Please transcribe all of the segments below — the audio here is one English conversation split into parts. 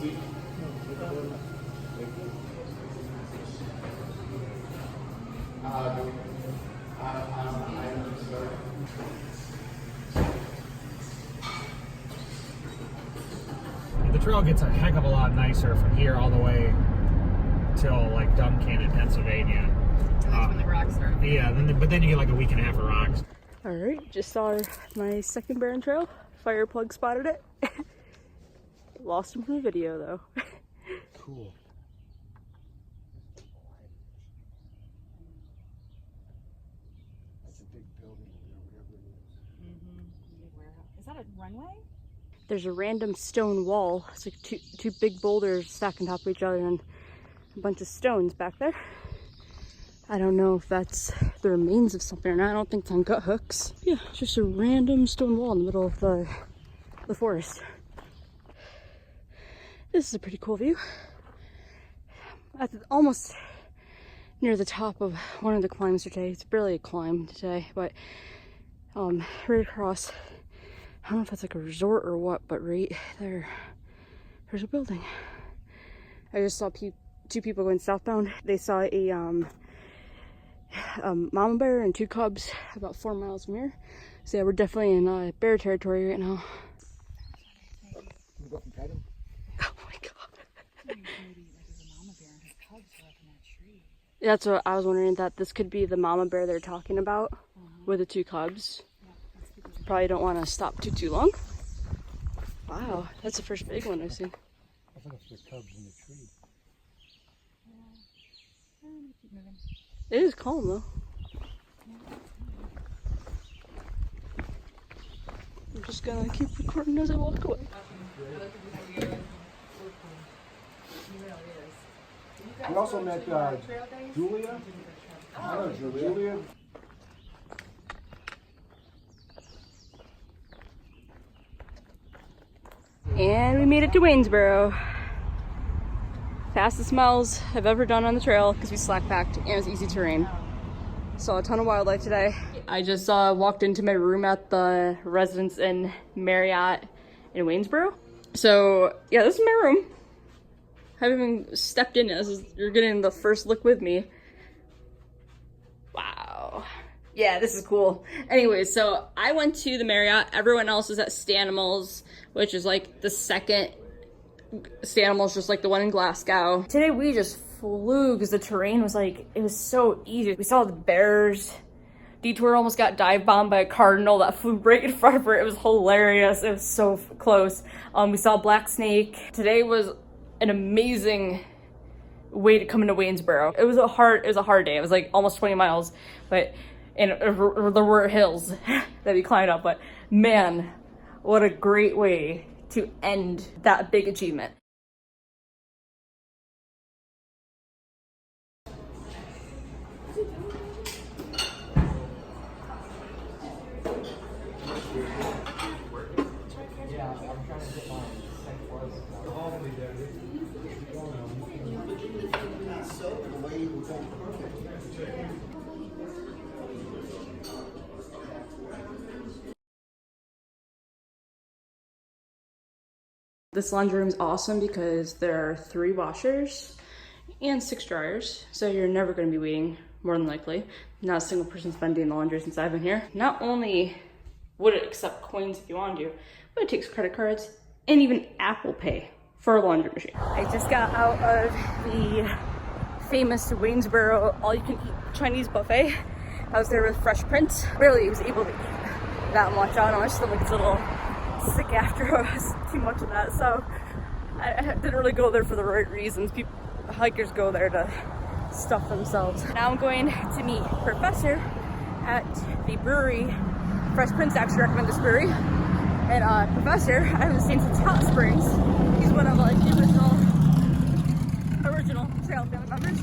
The trail gets a heck of a lot nicer from here all the way till like Duncan in Pennsylvania. That's when the rocks start. Yeah, but then you get like a week and a half of rocks. All right, just saw my second bear on trail. Fire plug spotted it. Lost him from the video though. Cool. That's a big building or whatever it is. Is that a runway? There's a random stone wall. It's like two big boulders stacked on top of each other and a bunch of stones back there. I don't know if that's the remains of something or not. I don't think it's on gut hooks. Yeah, it's just a random stone wall in the middle of the forest. This is a pretty cool view. Almost near the top of one of the climbs today. It's barely a climb today, but right across, I don't know if that's like a resort or what, but right there's a building. I just saw two people going southbound. They saw a mama bear and two cubs about 4 miles from here. So yeah, we're definitely in bear territory right now. Go up and pet him? Oh my god. Maybe there's a mama bear and his cubs are up in that tree. That's what I was wondering, that this could be the mama bear they're talking about with the two cubs. Probably don't want to stop too long. Wow, that's the first big one I've seen. I think it's the cubs in the tree. Keep moving. It is calm though. I'm just gonna keep recording as I walk away. We also met Julia. I know Julia. And we made it to Waynesboro. Fastest miles I've ever done on the trail because we slack packed and it was easy terrain. Saw a ton of wildlife today. I just walked into my room at the Residence Inn Marriott in Waynesboro. So yeah, this is my room. I haven't even stepped in it. You're getting the first look with me. Wow. Yeah, this is cool. Anyways, so I went to the Marriott. Everyone else is at Stanimals, which is like the second Stanimals, just like the one in Glasgow. Today we just flew because the terrain was like, it was so easy. We saw the bears. Detour almost got dive bombed by a cardinal that flew right in front of her. It was hilarious. It was so close. We saw black snake. Today was an amazing way to come into Waynesboro. It was a hard day. It was like almost 20 miles, but and there were hills that we climbed up, but man, what a great way to end that big achievement. This laundry room is awesome because there are 3 washers and 6 dryers, so you're never going to be waiting, more than likely. Not a single person's been doing the laundry since I've been here. Not only would it accept coins if you want to, but it takes credit cards and even Apple Pay for a laundry machine. I just got out of the famous Waynesboro all-you-can-eat Chinese buffet. I was there with Fresh Prince. Barely was able to eat that much. I don't know, I just feel like it's a little sick after I was too much of that, so I didn't really go there for the right reasons. Hikers go there to stuff themselves. Now I'm going to meet Professor at the brewery. Fresh Prince actually recommended this brewery, and Professor I haven't seen since Hot Springs. He's one of like the original trail family members.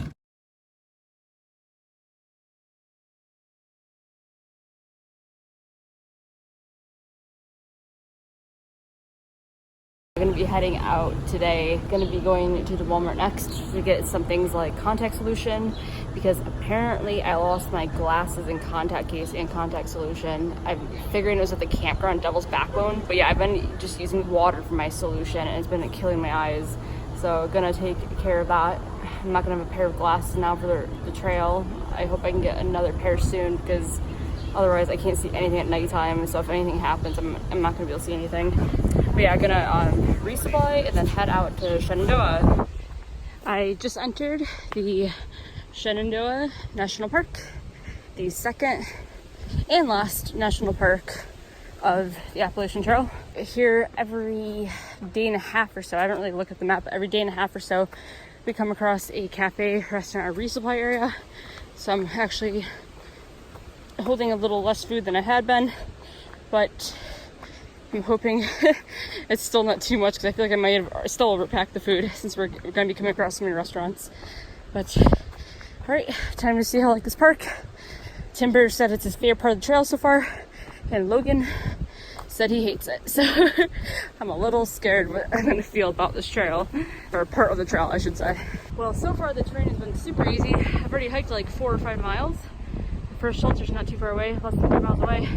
I'm gonna be heading out today. Gonna be going to the Walmart next to get some things like contact solution because apparently I lost my glasses and contact case and contact solution. I'm figuring it was at the campground Devil's Backbone, but yeah, I've been just using water for my solution and it's been killing my eyes. So gonna take care of that. I'm not gonna have a pair of glasses now for the trail. I hope I can get another pair soon because otherwise I can't see anything at nighttime. So if anything happens, I'm not gonna be able to see anything. But yeah, I'm gonna resupply and then head out to Shenandoah. I just entered the Shenandoah National Park, the second and last national park of the Appalachian Trail. Here every day and a half or so, I don't really look at the map, but every day and a half or so we come across a cafe, restaurant, or resupply area. So I'm actually holding a little less food than I had been, but I'm hoping it's still not too much because I feel like I might have still overpacked the food since we're going to be coming across so many restaurants. But all right, time to see how I like this park. Timber said it's his favorite part of the trail so far, and Logan said he hates it. So I'm a little scared what I'm gonna feel about this trail, or part of the trail, I should say. Well, so far the terrain has been super easy. I've already hiked like 4 or 5 miles. The first shelter's not too far away, less than 3 miles away.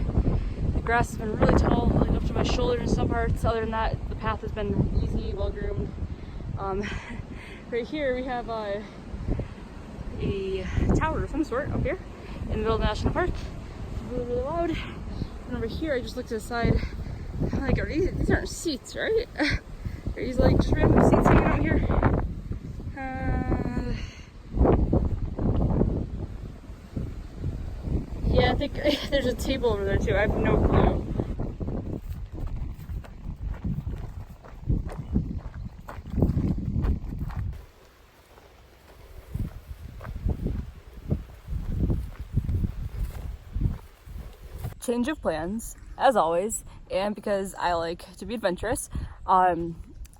The grass has been really tall, like up to my shoulder in some parts. Other than that, the path has been easy, well groomed. Right here we have a tower of some sort up here in the middle of the national park. It's really, really loud. And over here, I just looked to the side. I'm like, these aren't seats, right? Are these like just random seats hanging out here? Yeah, I think there's a table over there too. I have no clue. Change of plans, as always, and because I like to be adventurous, I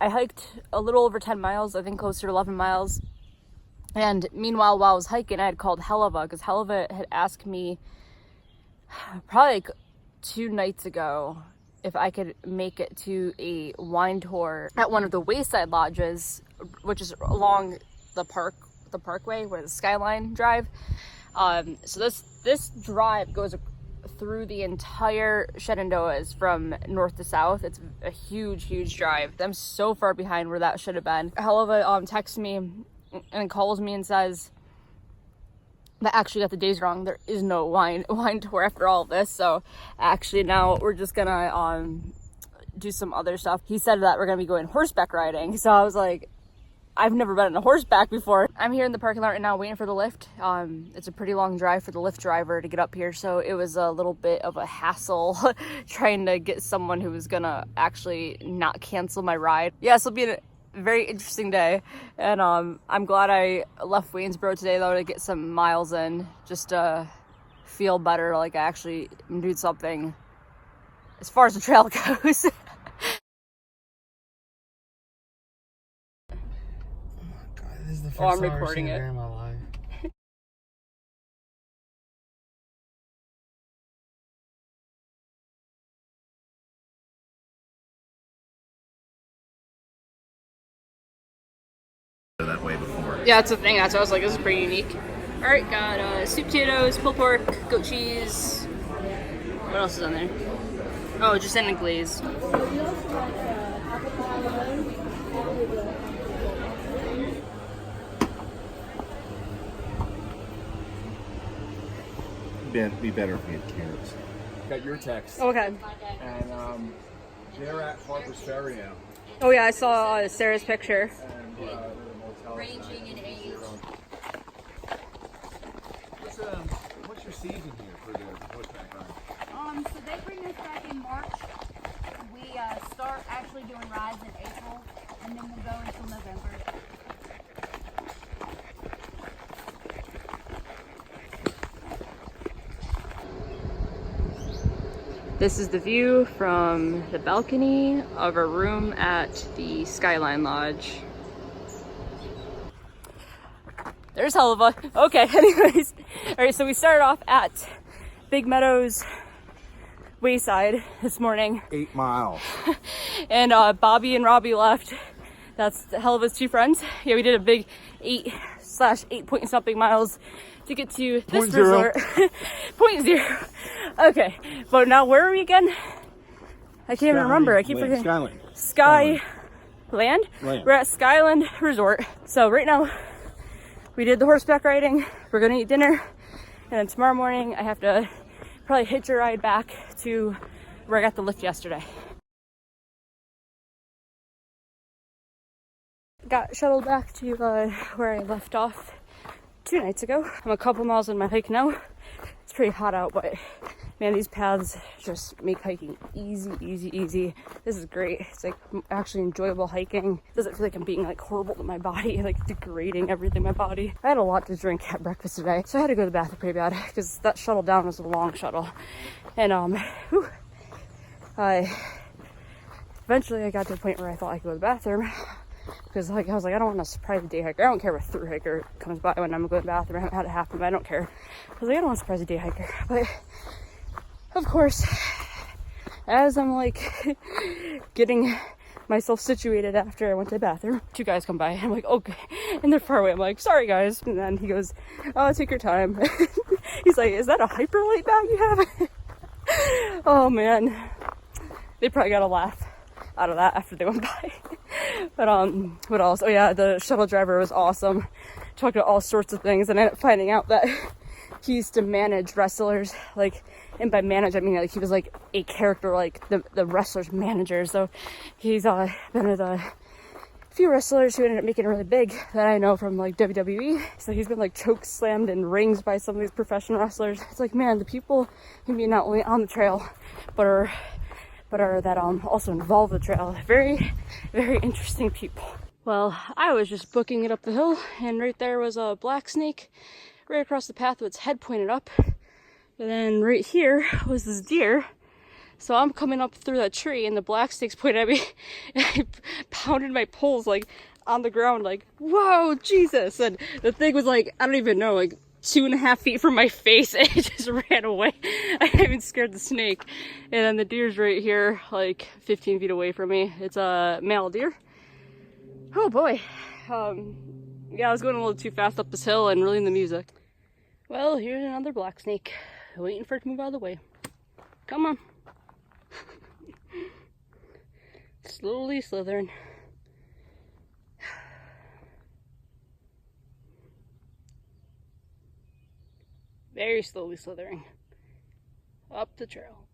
hiked a little over 10 miles, I think closer to 11 miles, and meanwhile, while I was hiking, I had called Helluva, because Helluva had asked me probably like 2 nights ago if I could make it to a wine tour at one of the wayside lodges, which is along the parkway where the Skyline Drive. So this drive goes through the entire Shenandoahs from north to south. It's a huge drive. I'm so far behind where that should have been. Helluva texts me and calls me and says that actually got the days wrong. There is no wine tour after all of this. So actually now we're just gonna do some other stuff. He said that we're gonna be going horseback riding. So I was like, I've never been on a horseback before. I'm here in the parking lot right now waiting for the lift. It's a pretty long drive for the Lyft driver to get up here, so it was a little bit of a hassle trying to get someone who was gonna actually not cancel my ride. Yeah, this will be a very interesting day, and I'm glad I left Waynesboro today though to get some miles in, just to feel better, like I actually am doing something as far as the trail goes. This is the first I'm time I've recording seen it. a bear in my life. That way before. Yeah, that's the thing. That's what I was like, this is pretty unique. All right, got sweet potatoes, pulled pork, goat cheese. What else is on there? Oh, just in a glaze. Be better if we had carrots. Got your text. Okay. And they're at Harper's Ferry now. Oh yeah, I saw Sarah's picture. And they're at a motel. Ranging in age. What's your season here for the horseback ride? So they bring us back in March. We start actually doing rides in April, and then we'll go until November. This is the view from the balcony of a room at the Skyline Lodge. There's Helluva. Okay, anyways. All right, so we started off at Big Meadows Wayside this morning. 8 miles. And Bobby and Robbie left. That's Helluva's 2 friends. Yeah, we did a big 8/8 point something miles to get to this Point zero. resort. Point zero. Okay, but now where are we again? I can't even remember. I keep forgetting. Skyland. Skyland? Land. We're at Skyland Resort. So right now, we did the horseback riding. We're gonna eat dinner. And then tomorrow morning, I have to probably hitch a ride back to where I got the lift yesterday. Got shuttled back to where I left off 2 nights ago. I'm a couple miles in my hike now. It's pretty hot out, but man, these paths just make hiking easy, easy, easy. This is great. It's like actually enjoyable hiking. It doesn't feel like I'm being like horrible to my body, like degrading everything in my body. I had a lot to drink at breakfast today, so I had to go to the bathroom pretty bad because that shuttle down was a long shuttle. And eventually I got to the point where I thought I could go to the bathroom. Because like I was like, I don't want to surprise a day hiker. I don't care if a thru hiker comes by when I'm going to the bathroom. I haven't had it happen, but I don't care. I was like, I don't want to surprise a day hiker. But of course, as I'm like getting myself situated after I went to the bathroom, 2 guys come by. And I'm like, okay. And they're far away. I'm like, sorry guys. And then he goes, oh, take your time. He's like, is that a hyperlight bag you have? Oh man. They probably got a laugh out of that after they went by. But what else? Oh yeah, the shuttle driver was awesome. Talked about all sorts of things, and I ended up finding out that he used to manage wrestlers. Like, and by manage I mean like he was like a character, like the wrestler's manager. So he's been with a few wrestlers who ended up making it really big that I know from like WWE. So he's been like choke slammed in rings by some of these professional wrestlers. It's like, man, the people who be not only on the trail but are that also involve the trail. Very, very interesting people. Well, I was just booking it up the hill, and right there was a black snake right across the path with its head pointed up. And then right here was this deer. So I'm coming up through that tree, and the black snake's pointed at me, and I pounded my poles like on the ground, like, whoa, Jesus. And the thing was like, I don't even know, like 2.5 feet from my face, and it just ran away. I even scared the snake. And then the deer's right here, like 15 feet away from me. It's a male deer. Oh boy. Yeah, I was going a little too fast up this hill and really in the music. Well, here's another black snake, waiting for it to move out of the way. Come on. Slowly slithering. Very slowly slithering up the trail.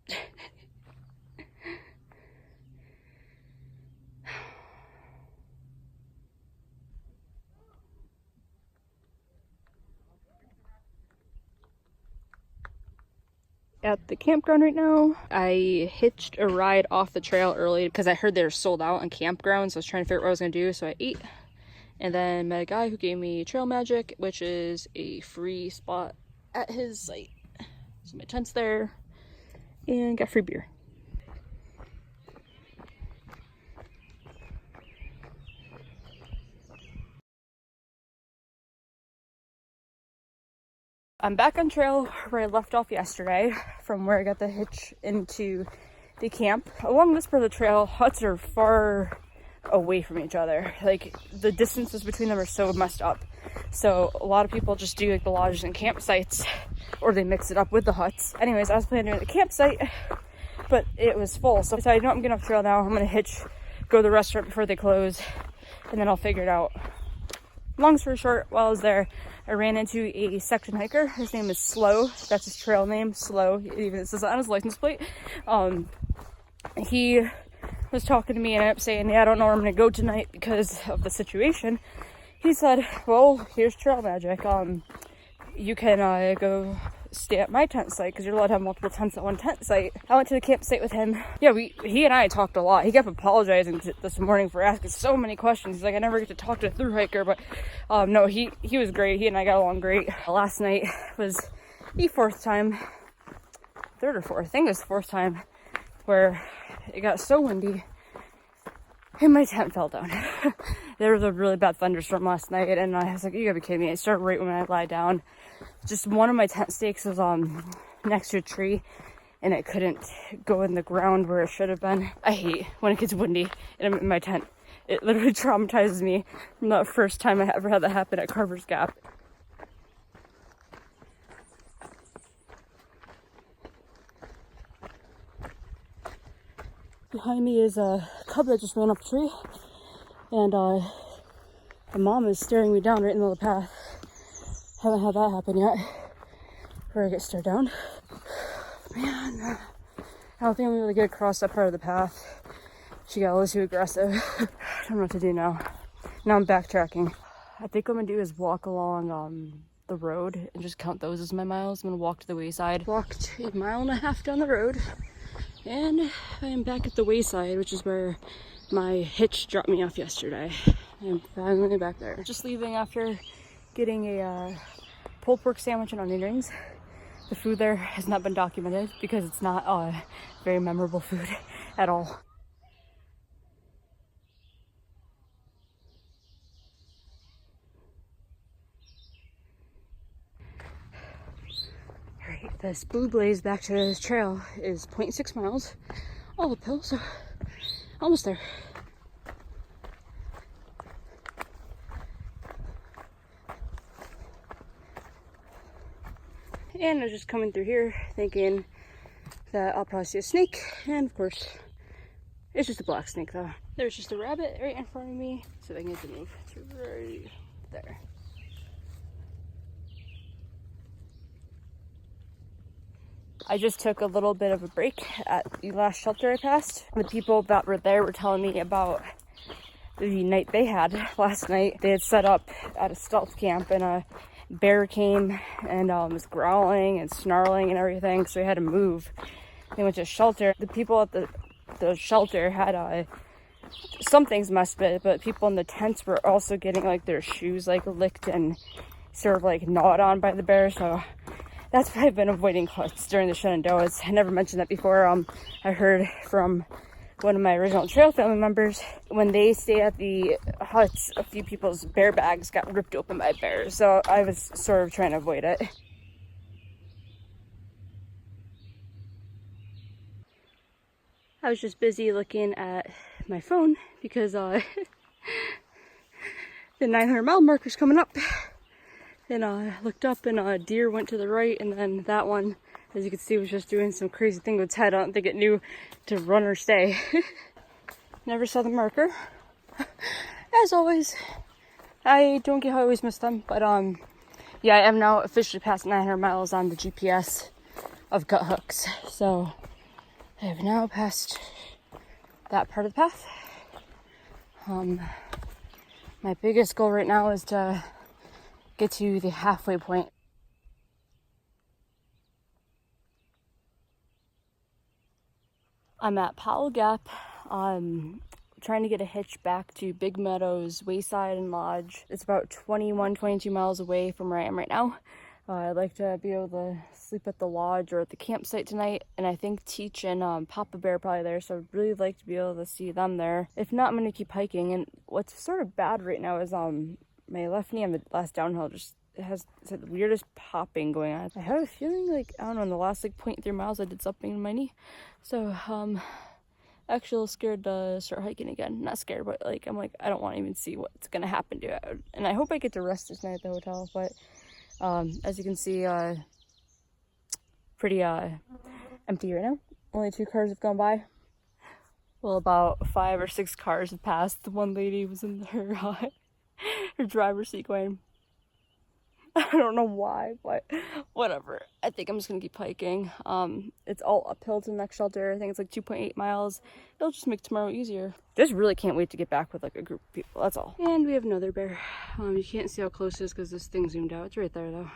At the campground right now. I hitched a ride off the trail early because I heard they were sold out on campgrounds. So I was trying to figure out what I was going to do, so I ate. And then met a guy who gave me Trail Magic, which is a free spot at his site. So my tent's there, and got free beer. I'm back on trail where I left off yesterday, from where I got the hitch into the camp. Along this part of the trail, huts are far away from each other. Like, the distances between them are so messed up. So a lot of people just do like the lodges and campsites, or they mix it up with the huts. Anyways, I was planning to do the campsite, but it was full. So I know I'm getting off trail now. I'm gonna hitch, go to the restaurant before they close, and then I'll figure it out. Long story short, while I was there, I ran into a section hiker. His name is Slow. That's his trail name, Slow. It even says that on his license plate. He was talking to me and I ended up saying, yeah, I don't know where I'm gonna go tonight because of the situation. He said, well, here's Trail Magic. You can go stay at my tent site because you're allowed to have multiple tents at one tent site. I went to the campsite with him. Yeah, he and I talked a lot. He kept apologizing this morning for asking so many questions. He's like, I never get to talk to a thru hiker, but no, he was great. He and I got along great. Last night was the third or fourth, I think it was the fourth time, where it got so windy and my tent fell down. There was a really bad thunderstorm last night, and I was like, you gotta be kidding me. It started right when I lie down. Just one of my tent stakes was next to a tree, and it couldn't go in the ground where it should have been. I hate when it gets windy and I'm in my tent. It literally traumatizes me from the first time I ever had that happen at Carver's Gap. Behind me is a cub that just ran up a tree, and my mom is staring me down right in the middle of the path. Haven't had that happen yet, where I get stared down. Man, I don't think I'm gonna get across that part of the path. She got a little too aggressive. I don't know what to do now. Now I'm backtracking. I think what I'm gonna do is walk along the road and just count those as my miles. I'm gonna walk to the wayside. Walked 1.5 miles down the road, and I am back at the wayside, which is where my hitch dropped me off yesterday. I'm finally back there. Just leaving after getting a pulled pork sandwich and onion rings. The food there has not been documented because it's not very memorable food at all. Alright, this blue blaze back to the trail is 0.6 miles, all uphill, so almost there. And I was just coming through here thinking that I'll probably see a snake, and of course, it's just a black snake though. There's just a rabbit right in front of me, so I can get to move to right there. I just took a little bit of a break at the last shelter I passed. The people that were there were telling me about the night they had last night. They had set up at a stealth camp, and a bear came and was growling and snarling and everything, so we had to move. They went to a shelter. The people at the shelter had some things messed with it, but people in the tents were also getting like their shoes like licked and sort of like gnawed on by the bear, so that's why I've been avoiding huts during the Shenandoahs. I never mentioned that before. I heard from one of my original trail family members, when they stay at the huts, a few people's bear bags got ripped open by bears, so I was sort of trying to avoid it. I was just busy looking at my phone because the 900 mile marker's coming up, and I looked up and a deer went to the right, and then that one, as you can see, was just doing some crazy thing with its head. I don't think it knew to run or stay. Never saw the marker. As always, I don't get how I always miss them, but yeah, I am now officially past 900 miles on the GPS of gut hooks, so I have now passed that part of the path. My biggest goal right now is to get to the halfway point. I'm at Powell Gap, trying to get a hitch back to Big Meadows Wayside and Lodge. It's about 22 miles away from where I am right now. I'd like to be able to sleep at the lodge or at the campsite tonight, and I think Teach and Papa Bear are probably there, so I'd really like to be able to see them there. If not, I'm going to keep hiking, and what's sort of bad right now is my left knee on the last downhill just has the weirdest popping going on. I have a feeling like, I don't know, in the last like 0.3 miles I did something in my knee, so actually a little scared to start hiking again. Not scared, but like I'm like, I don't want to even see what's gonna happen to it, and I hope I get to rest this night at the hotel, but as you can see, pretty empty right now. Only 2 cars have gone by. Well, about 5 or 6 cars have passed. The one lady was in her her driver's seat going, I don't know why, but whatever. I think I'm just gonna keep hiking. It's all uphill to the next shelter. I think it's like 2.8 miles. It'll just make tomorrow easier. Just really can't wait to get back with like a group of people, that's all. And we have another bear. You can't see how close it is because this thing zoomed out. It's right there though.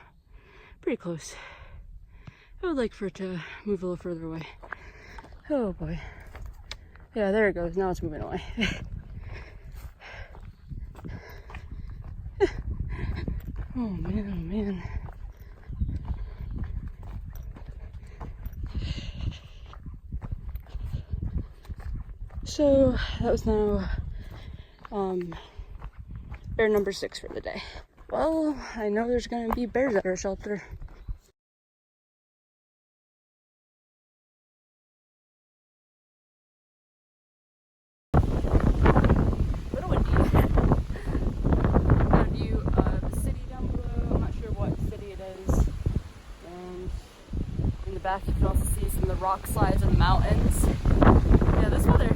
Pretty close. I would like for it to move a little further away. Oh boy. Yeah, there it goes. Now it's moving away. Oh man, oh man. So that was now bear number 6 for the day. Well, I know there's gonna be bears at our shelter. Back, you can also see some of the rock slides in the mountains. Yeah, this weather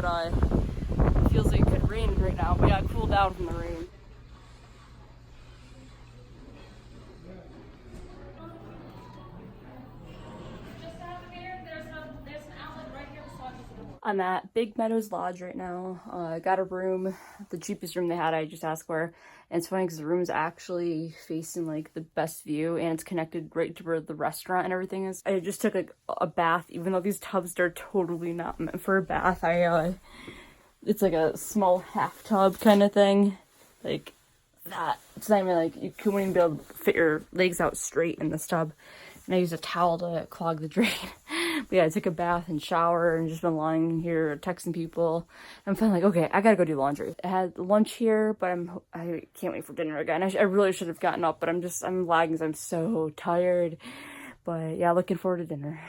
but it feels like it could rain right now. But yeah, cool down from the rain. I'm at Big Meadows Lodge right now. I got a room, the cheapest room they had. I just asked for. And it's funny because the room is actually facing like the best view, and it's connected right to where the restaurant and everything is. I just took like a bath, even though these tubs are totally not meant for a bath. It's like a small half tub kind of thing, like that. It's not even like you couldn't even be able to fit your legs out straight in this tub. And I used a towel to clog the drain. But yeah, I took a bath and shower and just been lying here texting people. I'm feeling like, okay, I gotta go do laundry. I had lunch here, but I can't wait for dinner again. I really should have gotten up, but I'm lagging because I'm so tired. But yeah, looking forward to dinner.